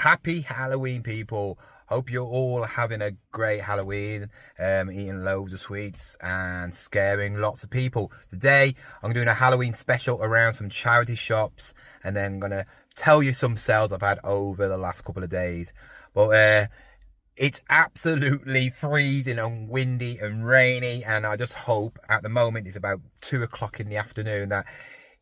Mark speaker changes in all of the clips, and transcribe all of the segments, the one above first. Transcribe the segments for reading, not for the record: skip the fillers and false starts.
Speaker 1: Happy Halloween, people. Hope you're all having a great Halloween, eating loads of sweets and scaring lots of people. Today, I'm doing a Halloween special around some charity shops, and then I'm going to tell you some sales I've had over the last couple of days. But it's absolutely freezing and windy and rainy, and I just hope at the moment it's about 2 o'clock in the afternoon that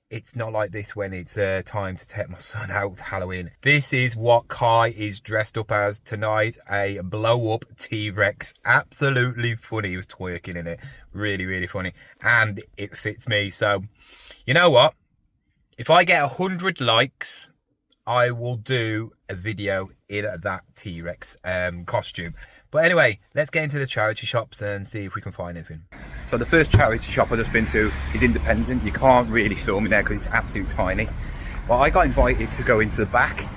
Speaker 1: it's not like this when it's time to take my son out to Halloween. This is what Kai is dressed up as tonight, a blow-up T-Rex. Absolutely funny. He was twerking in it. Really, really funny. And it fits me. So, you know what? If I get 100 likes, I will do a video in that T-Rex costume. But anyway, let's get into the charity shops and see if we can find anything. So the first charity shop I've just been to is independent. You can't really film in there because it's absolutely tiny. But I got invited to go into the back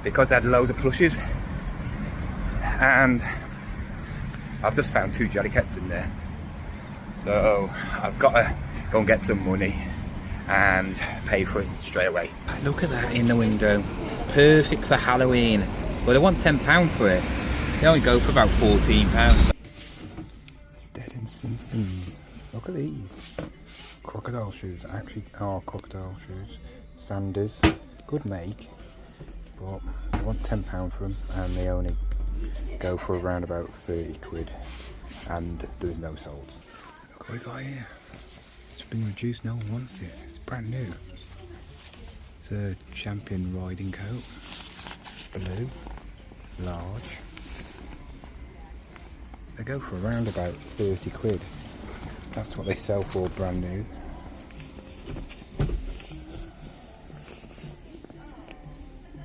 Speaker 1: because they had loads of plushies. And I've just found 2 jellycats in there. So I've got to go and get some money and pay for it straight away. Look at that in the window. Perfect for Halloween. But I want £10 for it. They only go for about £14. Steadham Simpsons. Look at these. Crocodile shoes. Actually are crocodile shoes. Sanders. Good make. But I want £10 for them, and they only go for around about 30 quid. And there's no solds. Look what we got here. It's been reduced, no one wants it. It's brand new. It's a champion riding coat. Blue. Large. They go for around about 30 quid. That's what they sell for brand new.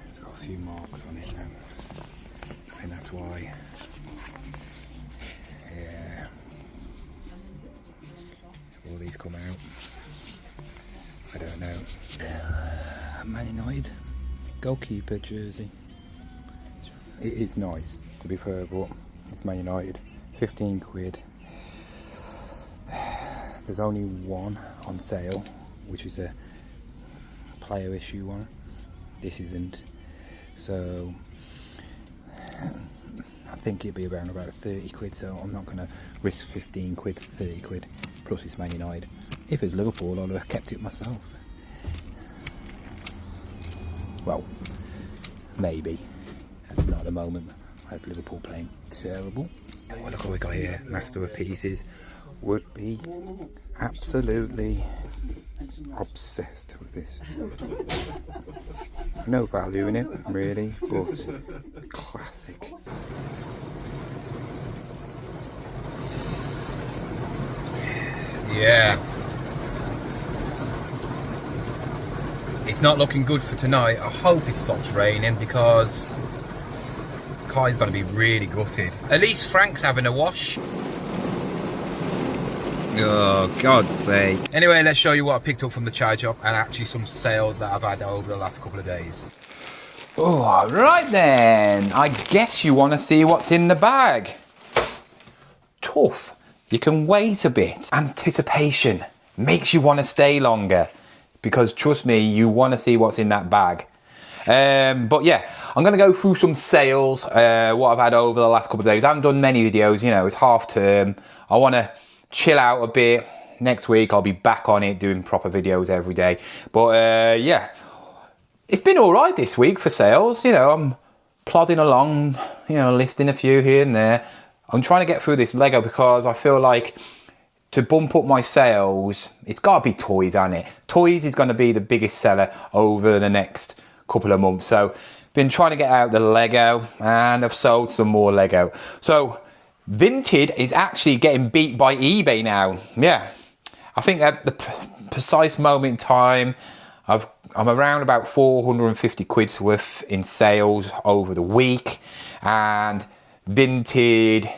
Speaker 1: It's got a few marks on it now. I think that's why. Yeah. Will these come out? I don't know. Man United goalkeeper jersey. It is nice, to be fair, but it's Man United. 15 quid. There's only one on sale, which is a player issue one. This isn't. So I think it'd be around about 30 quid, so I'm not going to risk 15 quid, 30 quid. Plus it's Man United. If it's Liverpool, I'd have kept it myself. Well, maybe. Not at the moment, as Liverpool playing terrible. Oh, look what we got here. Master of Pieces. Would be absolutely obsessed with this. No value in it, really, but classic. Yeah. It's not looking good for tonight. I hope it stops raining because Kai's going to be really gutted. At least Frank's having a wash. Oh, God's sake. Anyway, let's show you what I picked up from the charity shop and actually some sales that I've had over the last couple of days. Oh, right then. I guess you want to see what's in the bag. Tough. You can wait a bit. Anticipation makes you want to stay longer. Because trust me, you want to see what's in that bag. But yeah, I'm going to go through some sales, what I've had over the last couple of days. I haven't done many videos, you know, it's half term. I want to chill out a bit. Next week, I'll be back on it, doing proper videos every day. But yeah, it's been all right this week for sales. You know, I'm plodding along, you know, listing a few here and there. I'm trying to get through this Lego because I feel like to bump up my sales, it's got to be toys, hasn't it? Toys is going to be the biggest seller over the next couple of months. So been trying to get out the Lego, and I've sold some more Lego. So Vinted is actually getting beat by eBay now. Yeah, I think at the precise moment in time, I'm around about 450 quid's worth in sales over the week, and Vinted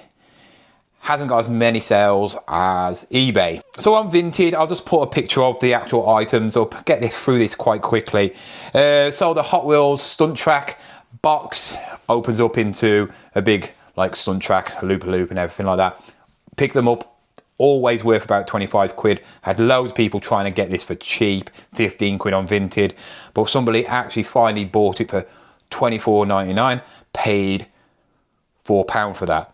Speaker 1: hasn't got as many sales as eBay. So on Vinted, I'll just put a picture of the actual items up, get this through this quite quickly. So the Hot Wheels stunt track box opens up into a big like stunt track, loop and everything like that. Pick them up, always worth about 25 quid. Had loads of people trying to get this for cheap, 15 quid on Vinted, but somebody actually finally bought it for 24.99, paid £4 for that.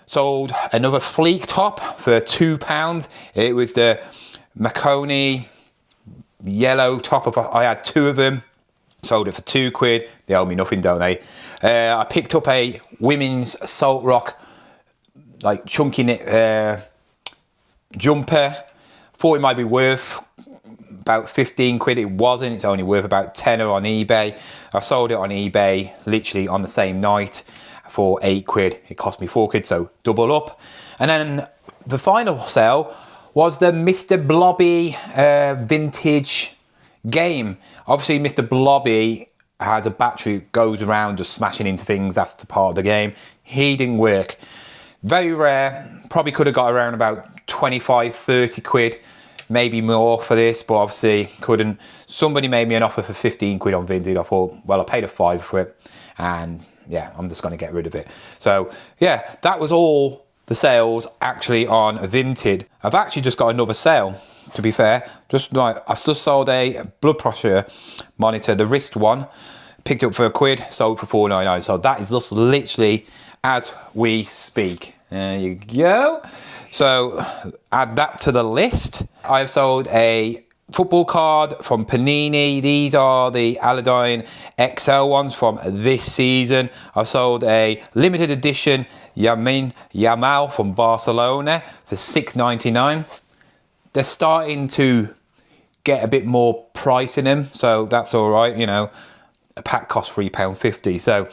Speaker 1: Sold another fleek top for £2. It was the Maconi yellow top. I had 2 of them. Sold it for £2. They owe me nothing, don't they? I picked up a women's Salt Rock, like chunky knit jumper. Thought it might be worth about £15. It wasn't. It's only worth about £10 on eBay. I sold it on eBay literally on the same night for £8. It cost me £4, so double up. And then the final sale was the Mr. Blobby vintage game. Obviously, Mr. Blobby has a battery that goes around just smashing into things. That's the part of the game. He didn't work. Very rare. Probably could have got around about 25, 30 quid, maybe more for this, but obviously couldn't. Somebody made me an offer for 15 quid on Vinted. I thought, well, I paid a £5 for it, and yeah, I'm just going to get rid of it. So yeah, that was all the sales actually on Vinted. I've actually just got another sale, to be fair. I've just sold a blood pressure monitor, the wrist one. Picked it up for £1, sold for £4.99. So that is just literally as we speak. There you go. So add that to the list. I've sold a football card from Panini. These are the Aladdin XL ones from this season. I've sold a limited edition Lamine Yamal from Barcelona for £6.99. They're starting to get a bit more price in them, so that's all right. You know, a pack costs £3.50. So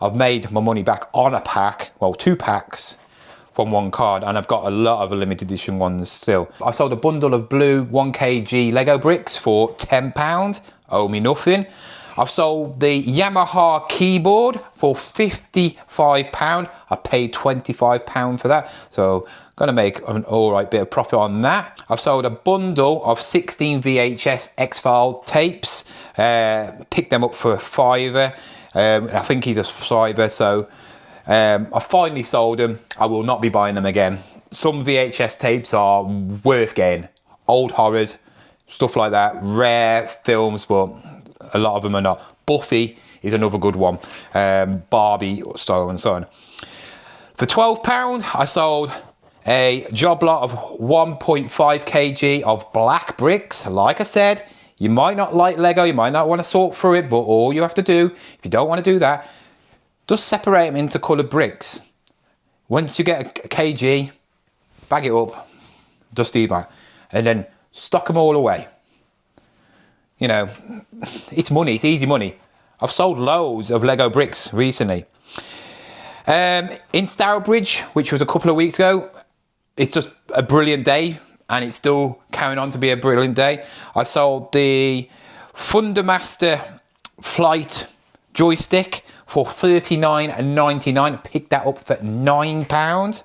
Speaker 1: I've made my money back on a pack, well, 2 packs from 1 card, and I've got a lot of limited edition ones still. I sold a bundle of blue 1kg Lego bricks for £10, owe me nothing. I've sold the Yamaha keyboard for £55. I paid £25 for that, so going to make an all right bit of profit on that. I've sold a bundle of 16 VHS X-File tapes, picked them up for £5. I think he's a subscriber, so I finally sold them. I will not be buying them again. Some VHS tapes are worth getting. Old horrors, stuff like that, rare films, but a lot of them are not. Buffy is another good one. Barbie, so and so on. For £12, I sold a job lot of 1.5 kg of black bricks. Like I said, you might not like Lego, you might not want to sort through it, but all you have to do, if you don't want to do that, just separate them into coloured bricks. Once you get a kg, bag it up, just do that, and then stock them all away. You know, it's money, it's easy money. I've sold loads of Lego bricks recently. In Stourbridge, which was a couple of weeks ago, it's just a brilliant day, and it's still carrying on to be a brilliant day. I sold the Thundermaster Flight joystick for $39.99. Picked that up for £9.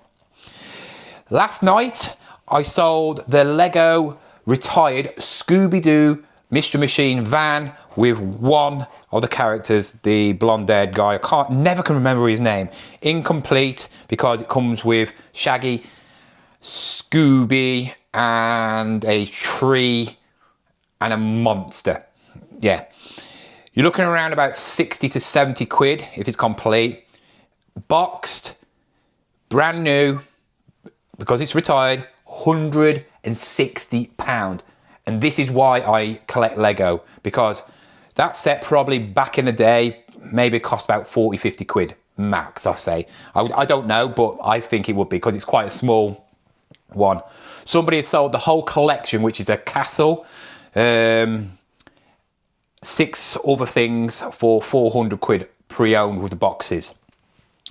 Speaker 1: Last night, I sold the Lego retired Scooby-Doo Mystery Machine van with one of the characters, the blonde-haired guy. Never can remember his name. Incomplete, because it comes with Shaggy, Scooby, and a tree and a monster. Yeah. You're looking around about 60 to 70 quid if it's complete. Boxed, brand new, because it's retired, £160. And this is why I collect Lego, because that set probably back in the day maybe cost about 40, 50 quid max, I say. I don't know, but I think it would be, because it's quite a small one. Somebody has sold the whole collection, which is a castle, 6 other things for 400 quid pre-owned with the boxes.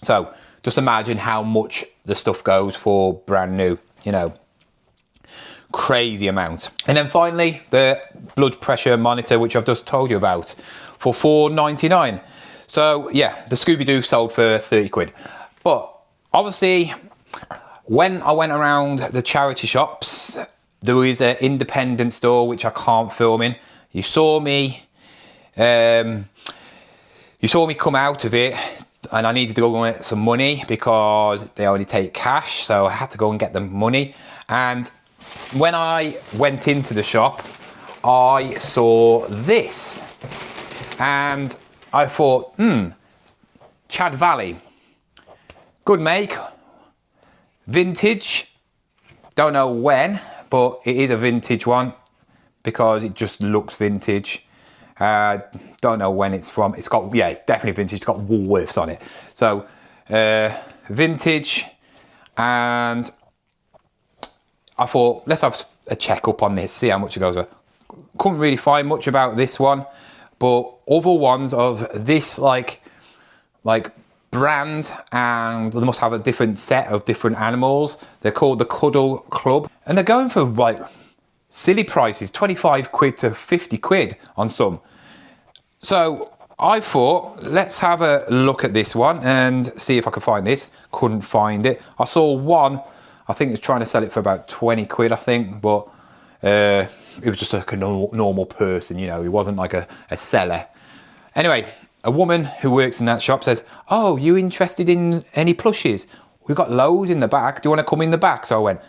Speaker 1: So just imagine how much the stuff goes for brand new, you know. Crazy amount. And then finally, the blood pressure monitor, which I've just told you about, for $4.99. So yeah, the Scooby-Doo sold for 30 quid. But obviously, when I went around the charity shops, there is an independent store which I can't film in. You saw me come out of it, and I needed to go and get some money because they only take cash, so I had to go and get the money. And when I went into the shop, I saw this, and I thought, Chad Valley, good make, vintage, don't know when, but it is a vintage one because it just looks vintage. Don't know when it's from. It's got, yeah, it's definitely vintage. It's got Woolworths on it. So vintage, and I thought, let's have a check up on this, see how much it goes for. Couldn't really find much about this one, but other ones of this like brand, and they must have a different set of different animals. They're called the Cuddle Club, and they're going for like silly prices, 25 quid to 50 quid on some. So I thought, let's have a look at this one and see if I could find this. Couldn't find it. I saw one, I think it was trying to sell it for about 20 quid, I think, but it was just like a normal person, you know, he wasn't like a seller. Anyway, a woman who works in that shop says, oh, you interested in any plushies? We've got loads in the back. Do you want to come in the back? So I went,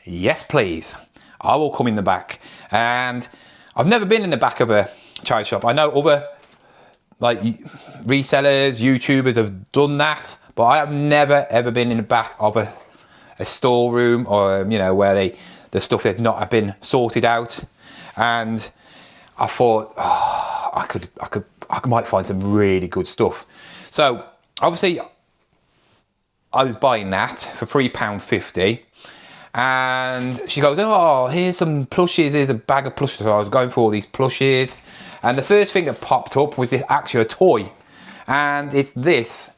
Speaker 1: yes, please. I will come in the back. And I've never been in the back of a charity shop. I know other like resellers, YouTubers have done that, but I have never ever been in the back of a storeroom, or you know, where the stuff has not been sorted out. And I thought, oh, I might find some really good stuff. So obviously I was buying that for £3.50, and she goes, oh, here's some plushies, here's a bag of plushies. So I was going for all these plushies, and the first thing that popped up was actually a toy, and it's this.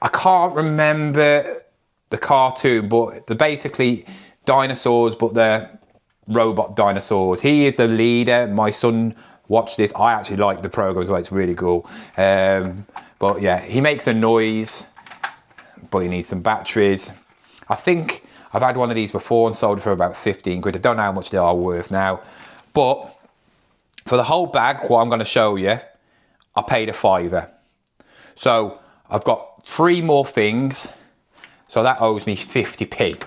Speaker 1: I can't remember the cartoon, but they're basically dinosaurs, but they're robot dinosaurs. He is the leader. My son watched this. I actually like the program as well. It's really cool. But yeah, he makes a noise, but he needs some batteries. I think I've had one of these before and sold it for about 15 quid. I don't know how much they are worth now, but for the whole bag, what I'm going to show you, I paid a £5. So I've got 3 more things, so that owes me 50p.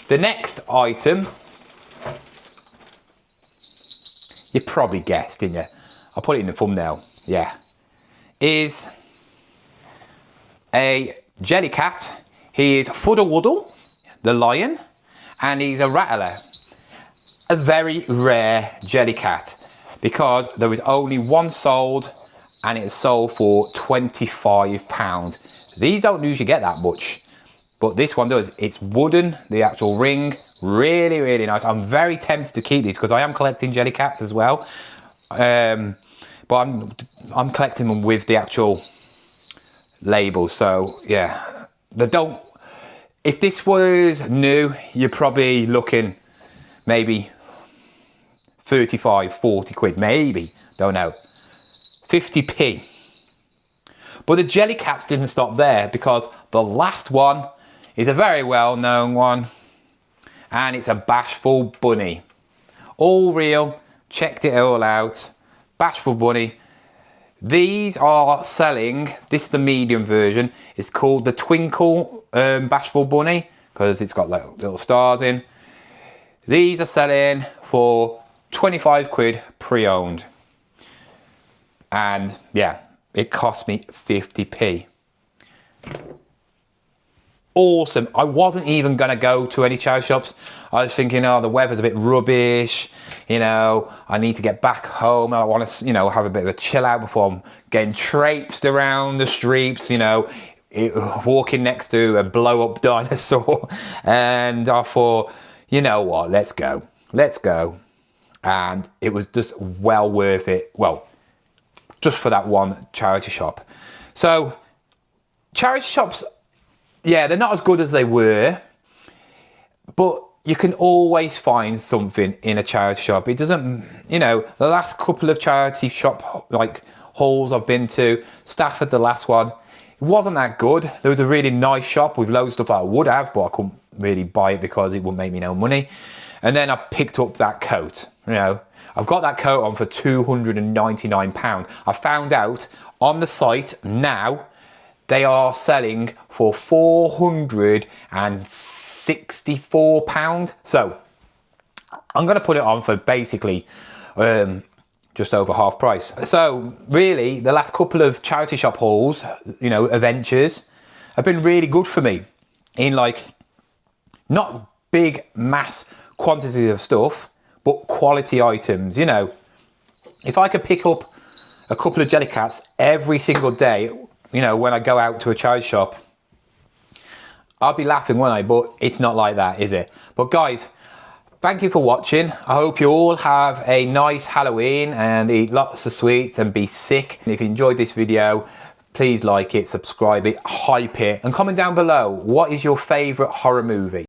Speaker 1: The next item, you probably guessed, didn't you? I'll put it in the thumbnail, yeah, is a Jellycat. He is Fuddle Wuddle, the lion, and he's a rattler. A very rare Jellycat, because there was only one sold, and it's sold for £25. These don't usually get that much, but this one does. It's wooden, the actual ring, really, really nice. I'm very tempted to keep these because I am collecting Jellycats as well, but I'm collecting them with the actual label. So yeah, they don't. If this was new, you're probably looking maybe 35, 40 quid, maybe, don't know, 50p. But the Jellycats didn't stop there, because the last one is a very well-known one, and it's a Bashful Bunny. All real, checked it all out, Bashful Bunny. These are selling, this is the medium version, it's called the Twinkle Bashful Bunny, because it's got like little stars in. These are selling for 25 quid pre-owned. And yeah, it cost me 50p. Awesome. I wasn't even going to go to any charity shops. I was thinking, oh, the weather's a bit rubbish. You know, I need to get back home. I want to, you know, have a bit of a chill out before I'm getting traipsed around the streets, you know, walking next to a blow up dinosaur. And I thought, you know what, let's go. Let's go. And it was just well worth it. Well, just for that one charity shop. So charity shops, yeah, they're not as good as they were, but you can always find something in a charity shop. It doesn't, you know, the last couple of charity shop like hauls I've been to, Stafford, the last one, it wasn't that good. There was a really nice shop with loads of stuff I would have, but I couldn't really buy it because it wouldn't make me no money. And then I picked up that coat, you know. I've got that coat on for £299. I found out on the site now they are selling for £464. So I'm going to put it on for basically just over half price. So really, the last couple of charity shop hauls, you know, adventures, have been really good for me in like, not big mass quantities of stuff, but quality items. You know, if I could pick up a couple of Jellycats every single day, you know, when I go out to a charity shop, I'll be laughing, won't I? But it's not like that, is it? But guys, thank you for watching. I hope you all have a nice Halloween and eat lots of sweets and be sick. And if you enjoyed this video, please like it, subscribe it, hype it, and comment down below, what is your favourite horror movie?